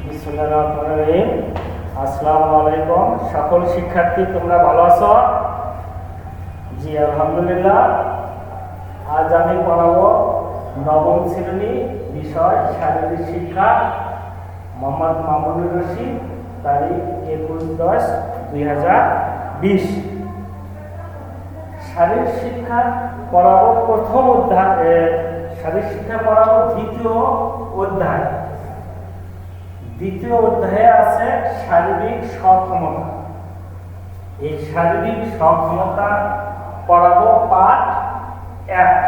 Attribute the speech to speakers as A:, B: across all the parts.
A: বিসমিল্লাহির রহমানির রহিম। আসসালামু আলাইকুম। সকল শিক্ষার্থী তোমরা ভালো আছো? জি আলহামদুলিল্লাহ। আজ আমি পড়াবো নবম শ্রেণী বিষয় শারীরিক শিক্ষা, মোহাম্মদ মামুনুর রশিদ, তারিখ 21-10-2020। শারীরিক শিক্ষা পড়াবো প্রথম অধ্যায়, শারীরিক শিক্ষা পড়াবো দ্বিতীয় অধ্যায়। দ্বিতীয় অধ্যায়ে আছে শারীরিক সক্ষমতা। এই শারীরিক সক্ষমতা পড়াবো পাঠ 1।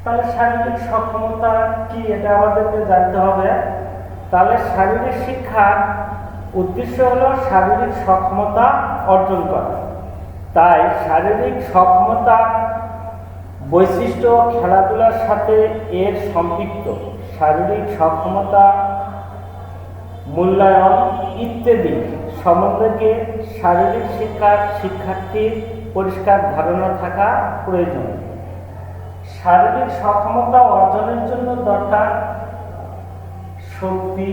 A: তাহলে শারীরিক সক্ষমতা কি এটা আমাদেরকে জানতে হবে। তাহলে শারীরিক শিক্ষার উদ্দেশ্য হলো শারীরিক সক্ষমতা অর্জন করা। তাই শারীরিক সক্ষমতা বৈশিষ্ট্য, খেলাধুলার সাথে এর সম্পৃক্ত, শারীরিক সক্ষমতা, মূল্যায়ন ইত্যাদি সম্বন্ধে শারীরিক শিক্ষার শিক্ষার্থীর পরিষ্কার ধারণা থাকা প্রয়োজন। শারীরিক সক্ষমতা অর্জনের জন্য দরকার শক্তি,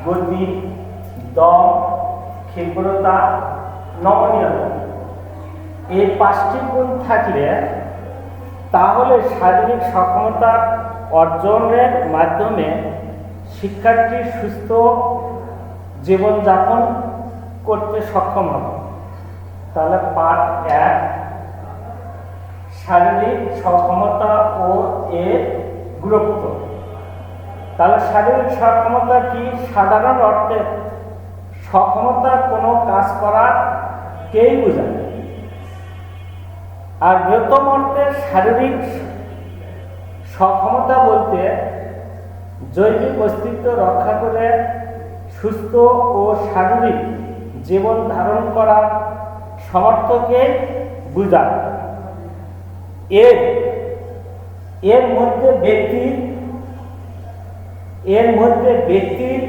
A: গতি, দম, ক্ষিপ্রতা, নমনীয়তা। এই 5টি গুণ থাকলে তাহলে শারীরিক সক্ষমতা অর্জনের মাধ্যমে শিক্ষার্থী সুস্থ জীবনযাপন করতে সক্ষম হবে। তাহলে পাঠ 1, শারীরিক সক্ষমতা ও এর গুরুত্ব। তাহলে শারীরিক সক্ষমতা কি? সাধারণ অর্থে সক্ষমতা কোনো কাজ করার কেই বোঝায়। আর বৃহত্তম অর্থে শারীরিক সক্ষমতা বলতে জৈবিক অস্তিত্ব রক্ষা করে সুস্থ ও শারীরিক জীবন ধারণ করার সমর্থকে বোঝায়। এর মধ্যে ব্যক্তির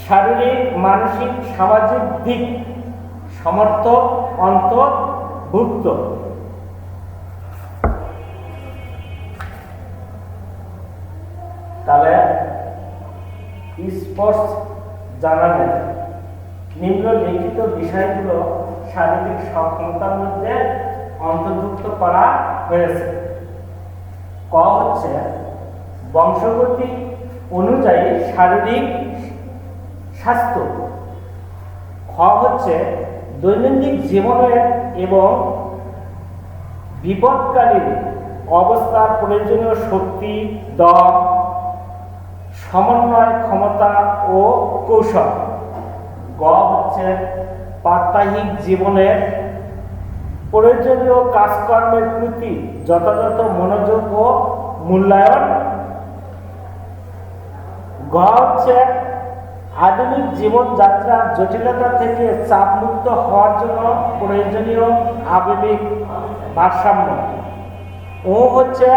A: শারীরিক, মানসিক, সামাজিক দিক সমর্থক অন্তর্ভুক্ত। তাহলে স্পষ্ট জানালে নিম্নলিখিত বিষয়গুলো শারীরিক সক্ষমতার মধ্যে অন্তর্ভুক্ত করা হয়েছে। ক হচ্ছে বংশগতি অনুযায়ী শারীরিক স্বাস্থ্য। খ হচ্ছে দৈনন্দিন জীবনের এবং বিপদকালীন অবস্থার প্রয়োজনীয় শক্তি, দম, সমন্বয় ক্ষমতা ও কৌশল। গ হচ্ছে প্রাত্যহিক জীবনের প্রয়োজনীয় কাজকর্মের প্রতি যথাযথ মনোযোগ ও মূল্যায়ন। গ হচ্ছে আধুনিক জীবনযাত্রার জটিলতা থেকে চাপমুক্ত হওয়ার জন্য প্রয়োজনীয় আবেগিক ভারসাম্য। ও হচ্ছে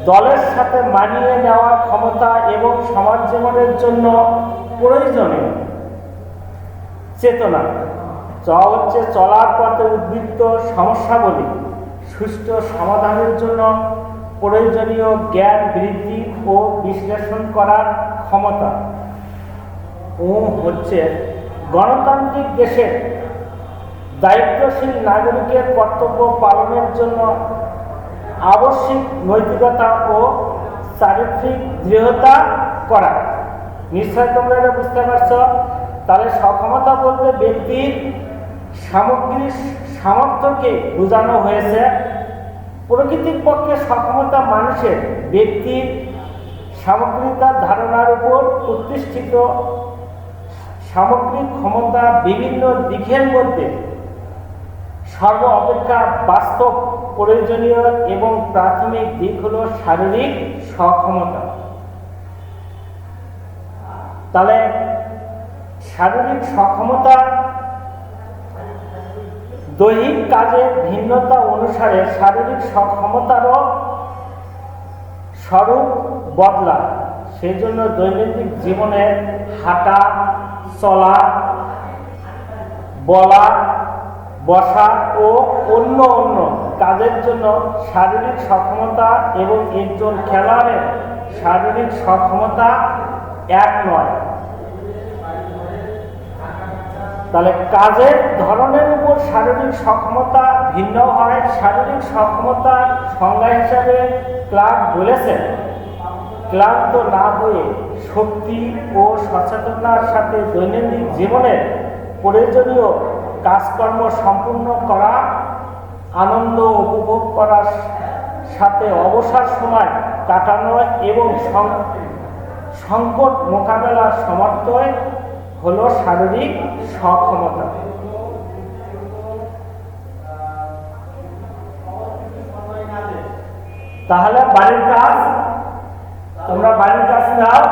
A: দলের সাথে মানিয়ে নেওয়ার ক্ষমতা এবং সমাজ জীবনের জন্য প্রয়োজনীয় চেতনা। চ হচ্ছে চলার পথে উদ্বৃত্ত সমস্যাবলী সুষ্ঠু সমাধানের জন্য প্রয়োজনীয় জ্ঞান বৃদ্ধি ও বিশ্লেষণ করার ক্ষমতা। ও হচ্ছে গণতান্ত্রিক দেশের দায়িত্বশীল নাগরিকের কর্তব্য পালনের জন্য আবশ্যিক নৈতিকতা ও চারিত্রিক দৃঢ়তা করা। নিশ্চয় তোমরা এটা বুঝতে পারছো। তাহলে সক্ষমতা বলতে ব্যক্তির সামগ্রিক সামর্থ্যকে বোঝানো হয়েছে। প্রকৃতির পক্ষে সক্ষমতা মানুষের ব্যক্তির সামগ্রিকতার ধারণার উপর প্রতিষ্ঠিত। সামগ্রিক ক্ষমতা বিভিন্ন দিকের মধ্যে সর্ব অপেক্ষা বাস্তব, প্রয়োজনীয় এবং প্রাথমিক দিক হল শারীরিক সক্ষমতা। তাহলে শারীরিক সক্ষমতা দৈহিক কাজের ভিন্নতা অনুসারে শারীরিক সক্ষমতারও স্বরূপ বদলায়। সেজন্য দৈনন্দিন জীবনে হাঁটা, চলা, বলা, বসা ও অন্য কাজের জন্য শারীরিক সক্ষমতা এবং একজন খেলোয়াড়ের শারীরিক সক্ষমতা এক নয়। তাহলে কাজের ধরনের উপর শারীরিক সক্ষমতা ভিন্ন হয়। শারীরিক সক্ষমতার সংজ্ঞা হিসাবে ক্লার্ক বলেছেন, ক্লান্ত না হয়ে শক্তি ও সচেতনতার সাথে দৈনন্দিন জীবনের প্রয়োজনীয় কাজকর্ম সম্পূর্ণ করা, আনন্দ উপভোগ করার সাথে অবসর সময় কাটানো এবং সংকট মোকাবেলার সমর্থই হলো শারীরিক সক্ষমতা। তাহলে বাড়ির কাজ, তোমরা বাড়ির কাজ নাও।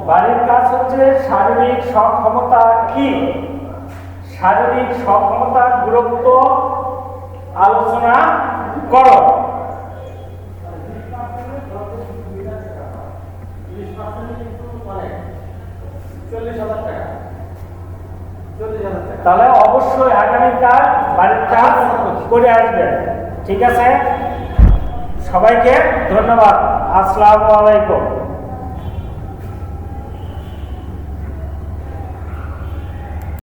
A: বাড়ির কাজ হচ্ছে শারীরিক সক্ষমতা কি, শারীরিক সক্ষমতার গুরুত্ব আলোচনা করো। তাহলে অবশ্যই আগামীকাল বাড়ির কাজ করে আসবেন। ঠিক আছে, সবাইকে ধন্যবাদ। আসসালামু আলাইকুম।